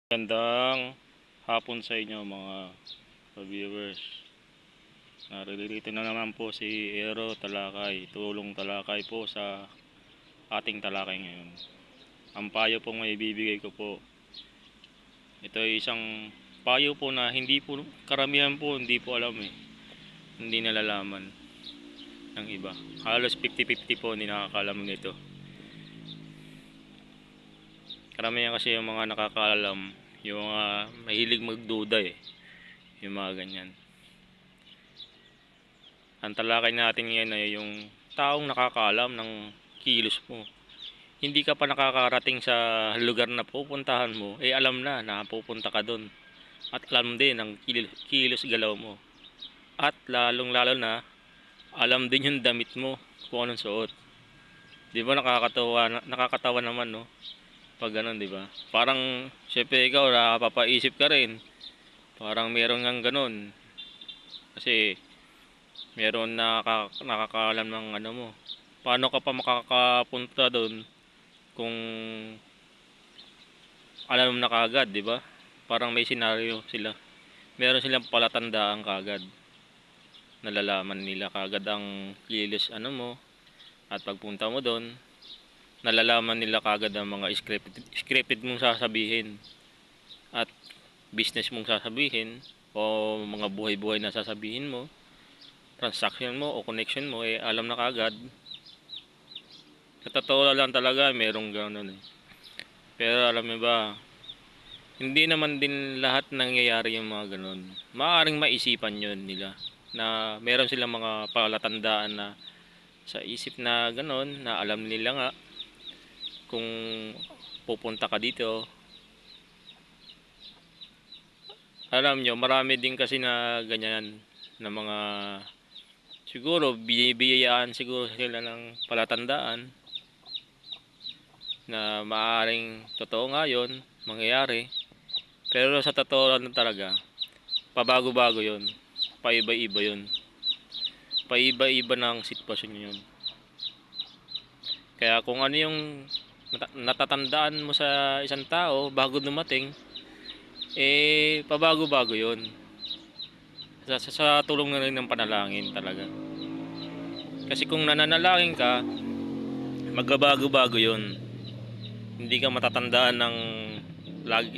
Gandang hapon sa inyo mga viewers. Naririto na naman po si Ero Talakay, tulong talakay po sa ating talakay ngayon. Ang payo po may bibigay ko po. Ito ay isang payo po na hindi po karamihan po hindi po alam eh. Hindi nalalaman ng iba. Halos 50-50 po hindi nakakaalam nito. Karamihan kasi yung mga nakakaalam, yung mga mahilig magduda eh. Yung mga ganyan. Ang talakay natin ngayon ay yung taong nakakaalam ng kilos mo. Hindi ka pa nakakarating sa lugar na pupuntahan mo, eh alam na pupunta ka doon. At alam din ang kilos galaw mo. At lalong lalo na, alam din yung damit mo kung anong suot. Di ba nakakatawa naman no? Pag ganun, di ba? Parang, syempre ikaw, nakapapaisip ka rin. Parang meron ngang ganun. Kasi, meron nakakaalam ng ano mo. Paano ka pa makakapunta doon kung alam na kagad, di ba? Parang may senaryo sila. Meron silang palatandaan kagad. Nalalaman nila kagad ang kilos ano mo. At pagpunta mo doon, nalalaman nila kagad ang mga scripted mong sasabihin. At business mong sasabihin o mga buhay-buhay na sasabihin mo, transaction mo o connection mo, eh alam na kagad. Sa totoo lang talaga, merong gano'n eh. Pero alam mo ba, hindi naman din lahat nangyayari yung mga gano'n. Maaaring maisipan yun nila na meron silang mga palatandaan na sa isip na gano'n, na alam nila nga kung pupunta ka dito. Alam nyo, marami din kasi na ganyan na mga siguro bibiyayaan siguro sila ng palatandaan na maaaring totoo nga yun, mangyayari. Pero sa totoo lang talaga, pabago-bago yun. Paiba-iba yun. Paiba-iba ng sitwasyon yun. Kaya kung ano yung natatandaan mo sa isang tao bago dumating, eh pabago-bago yun. Sa tulong na rin ng panalangin talaga. Kasi kung nananalangin ka, magbabago-bago yun. Hindi ka matatandaan ng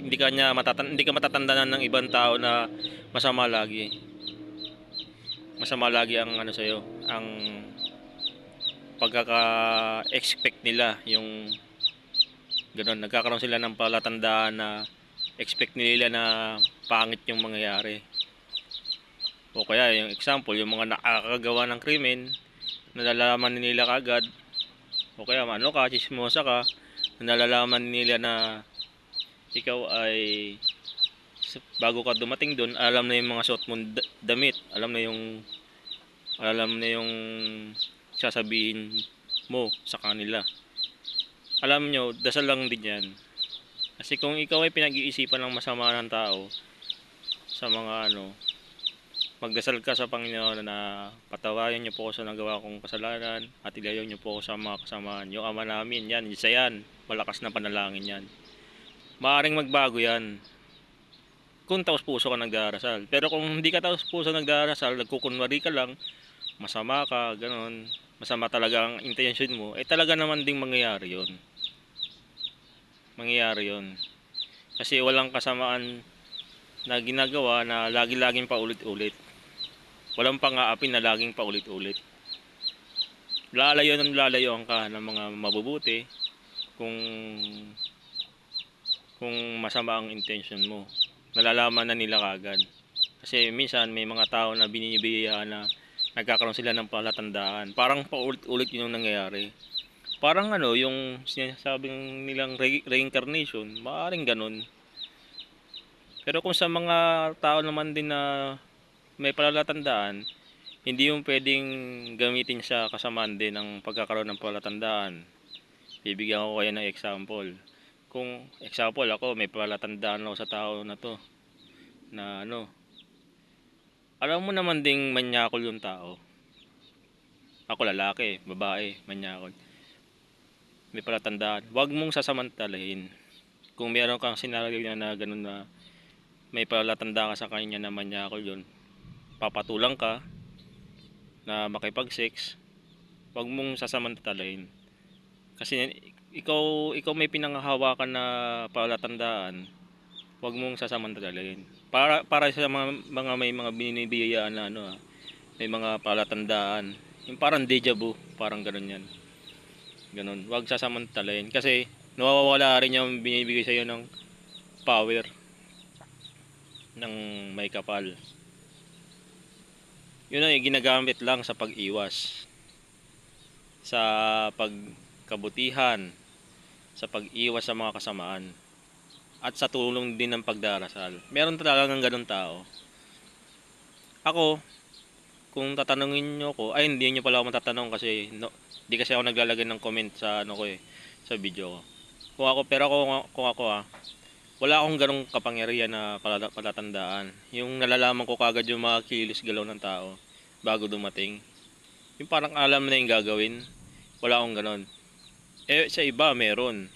hindi ka matatandaan ng ibang tao na masama lagi. Masama lagi ang ano sa iyo, ang pagkaka-expect nila yung ganoon. Nagkakaroon sila ng palatandaan na expect nila na pangit yung mangyayari. O kaya yung example, yung mga nakakagawa ng krimen, nalalaman nila kagad. O kaya ano ka, chismosa ka, nalalaman nila na ikaw ay bago ka dumating doon, alam na yung mga suot mong damit, alam na yung sasabihin mo sa kanila. Alam nyo, dasal lang din yan. Kasi kung ikaw ay pinag-iisipan ng masama ng tao sa mga ano, magdasal ka sa Panginoon na patawarin niyo po ako sa nagawa kong kasalanan at ilayo niyo po ako sa mga kasamaan. Yung Ama namin, yan, isa yan, malakas na panalangin yan. Maaring magbago yan kung taos puso ka nagdarasal. Pero kung hindi ka taos puso nagdarasal, nagkukunwari ka lang, masama ka, ganon, masama talaga ang intensyon mo, eh talaga naman ding mangyayari yun. Mangyayari yun. Kasi walang kasamaan na ginagawa na lagi-laging paulit-ulit. Walang pang-aapin na laging paulit-ulit. Lalayo ka ng mga mabubuti kung masama ang intention mo. Nalalaman na nila kagad. Kasi minsan may mga tao na binibigyan na nagkakaroon sila ng palatandaan. Parang paulit-ulit yun yung nangyayari. Parang ano, yung sinasabing nilang reincarnation, maaaring ganun. Pero kung sa mga tao naman din na may palatandaan, hindi yung pwedeng gamitin sa kasamaan din ng pagkakaroon ng palatandaan. Bibigyan ko kayo ng example. Kung example ako, may palatandaan ako sa tao na to na ano, alam mo naman ding manyakol yung tao. Ako lalaki, babae, manyakol. May palatandaan. Huwag mong sasamantalahin. Kung meron kang senaryo na ganun na may palatanda ka sa kanya na manyakol yun, papatulang ka na makipag-sex, wag mong sasamantalain. Kasi ikaw may pinanghahawakan na palatandaan, wag mong sasamantalain. Para sa mga may mga binibiyayaan na may mga palatandaan. Yung parang deja vu, parang ganun yan. Ganun, wag sasamantalain kasi nawawala rin yung binibigay sa iyo ng power ng may kapal. Yun ay ginagamit lang sa pag-iwas, sa pagkabutihan, sa pag-iwas sa mga kasamaan, at sa tulong din ng pagdarasal. Meron talagang ganun tao. Ako, kung tatanungin nyo ko, ay hindi nyo pala ako matatanong kasi di kasi ako naglalagay ng comment sa sa video ko. Kung ako wala akong ganong kapangyarihan na palatandaan. Yung nalalaman ko kagad yung mga kilos galaw ng tao bago dumating. Yung parang alam na yung gagawin. Wala akong ganon. Sa iba meron.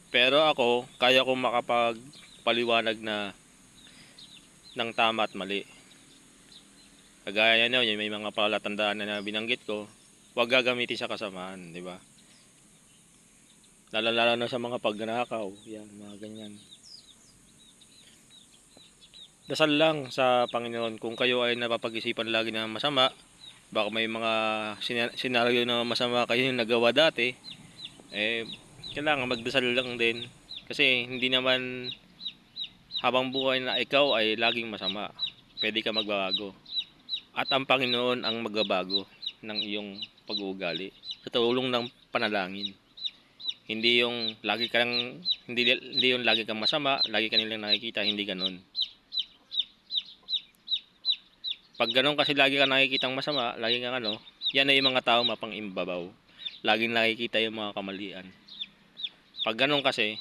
Pero ako, kaya ko makapagpaliwanag na ng tama at mali. Kagaya na yun, may mga palatandaan na binanggit ko, huwag gagamitin sa kasamaan, di ba? Lalo na sa mga pagnanakaw, yan, mga ganyan. Dasal lang sa Panginoon kung kayo ay napapag-isipan lagi na masama, baka may mga senaryo na masama kayo yung nagawa dati, kailangan magdasal lang din. Kasi hindi naman habang buhay na ikaw ay laging masama. Pwede ka magbabago. At ang Panginoon ang magbabago ng iyong pag-uugali sa tulong ng panalangin. Hindi yung lagi kang hindi yung lagi kang masama, lagi ka nilang nakikita, hindi ganoon. Pag ganoon kasi lagi ka nakikitang masama, lagi kang yan ay yung mga tao mapang-imbabaw. Laging nakikita yung mga kamalian. Pag ganoon kasi,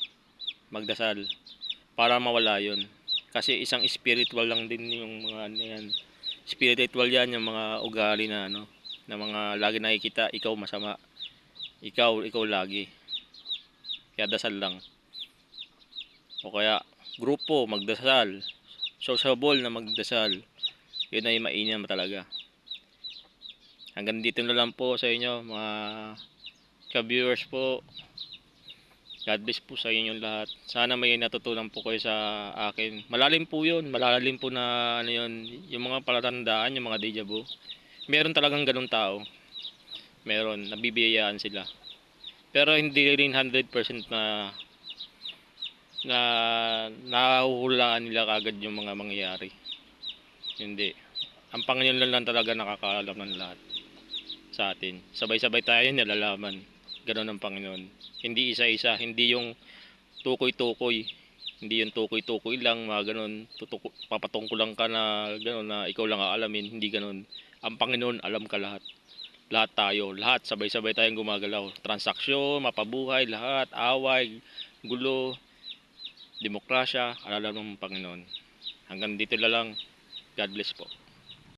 magdasal para mawala yun. Kasi isang spiritual lang din yung mga yan. Spiritual yan yung mga ugali na na mga lagi nakikita ikaw masama. Ikaw lagi. Kaya dasal lang. O kaya grupo magdasal. Sociable na magdasal. Yun ay mainam talaga. Hanggang dito na lang po sa inyo mga ka-viewers po. God bless po sa inyong lahat. Sana may natutunan po kayo sa akin. Malalim po yun. Malalim po na yun. Yung mga palatandaan, yung mga deja vu. Meron talagang ganun tao. Meron. Nabibiyayaan sila. Pero hindi rin 100% na nahuhulaan nila kagad yung mga mangyayari. Hindi. Ang Panginoon lang talaga nakakaalam ng lahat sa atin. Sabay-sabay tayo nalalaman. Ganon ang Panginoon. Hindi isa-isa. Hindi yung tukoy-tukoy. Hindi yung tukoy-tukoy lang. Mga ganon. Papatungkulan ka na ganon na ikaw lang aalamin. Hindi ganon. Ang Panginoon alam ka lahat. Lahat tayo. Lahat. Sabay-sabay tayong gumagalaw. Transaksyon, mapabuhay, lahat. Away, gulo, demokrasya. Alam ng Panginoon. Hanggang dito na lang. God bless po.